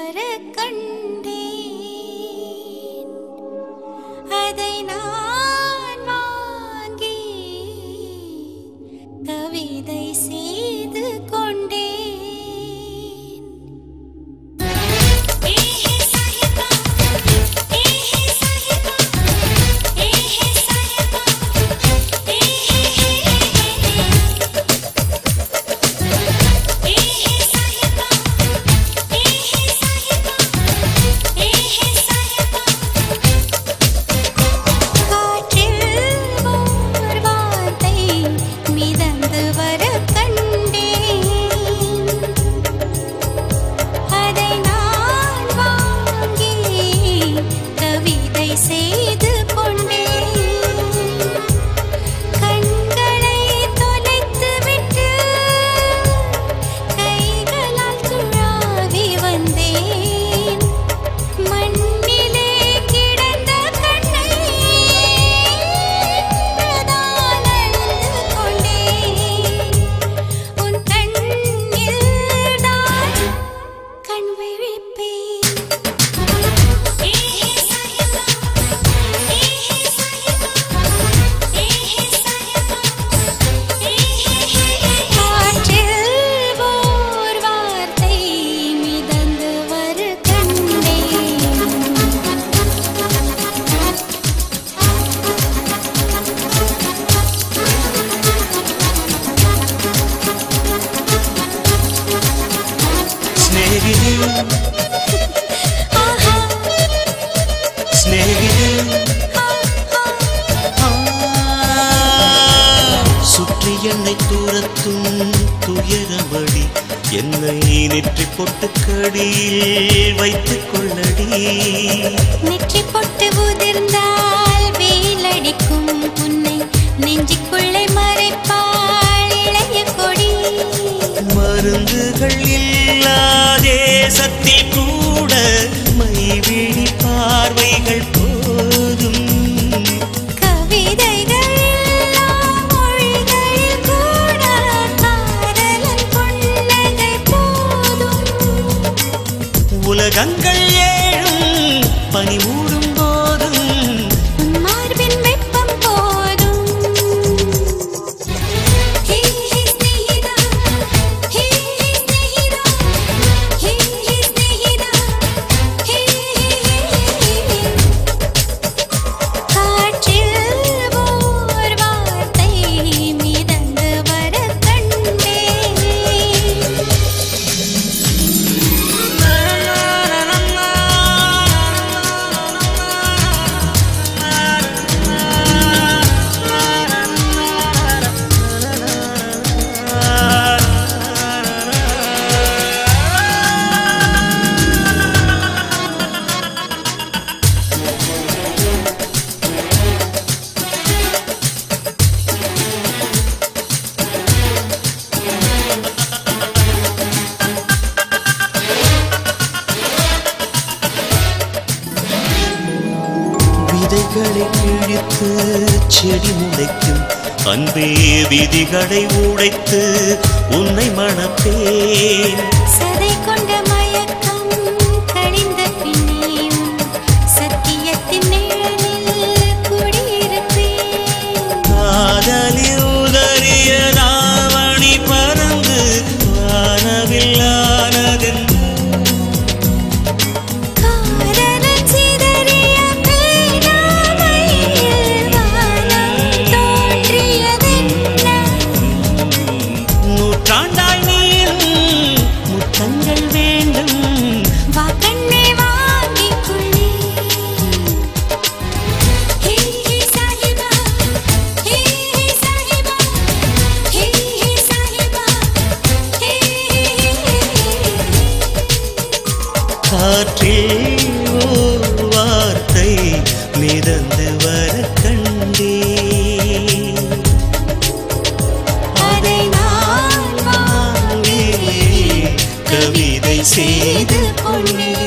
வர கண்டேன். அதை நான் வாங்கி கவிதை செய்து கொண்டேன். செய்து கொண்டேன். கண்களை தொலைத்து விட்டு கைகளால் சுழாவி வந்தேன். மண்ணிலே கிடந்த கண்ணை நான் அழுது கொண்டேன். உன் கண்ணில் தான் கண் விழிப்பேன். சுற்றி என்னை தூரத்தும் துயரமடி, என்னை நெற்றி பொட்டு கடியில் வைத்துக் கொள்ளடி. நெற்றி பொட்டு உதிர்ந்தால் வெயிலடிக்கும், உன்னை நெஞ்சுக்குள்ளே மறைப்பாள் இளைய கொடி. மருந்துகள் இல்லாதே சத்தி கூட மைவிழி பார்வைகள் போதும். கவிதைகள் மொழிகளில் கூட காதலன் புன்னகை போதும். உலகங்கள் ஏழும் பனி மூடும் போதும் மார்பின் வெப்பம் போதும். ஹே ஹே ஸ்நேகிதா, ஹே ஹே ஸ்நேகிதா, ஹே ஹே ஸ்நேகிதா, ஹே ஹே. காற்றில் ஓர் வார்த்தை மிதந்து வர கண்டேன். விதைகளை கிழித்து செடி முளைக்கும், அன்பே விதிகளை உடைத்து உன்னை மணப்பேன். சதை கொண்ட மயக்கம் கழிந்த பின்னேயும் சத்தியத்தின் நிழலில் குடியிருப்பேன். காதலில் உதறிய தாவணி பறந்து வானவில்லானதென்று நூற்றாண்டாய் நீயும் முத்தங்கள் வேண்டும். வா கண்ணே வாங்கிக் கொள்ளே. ஹே ஹே சாஹிபா, ஹே ஹே சாஹிபா, ஹே ஹே சாஹிபா, ஹே ஹே. காற்றில் ஓர் வார்த்தை மிதந்து வர கண்டேன். அதை நான் வாங்கி கவிதை செய்து கொண்டேன்.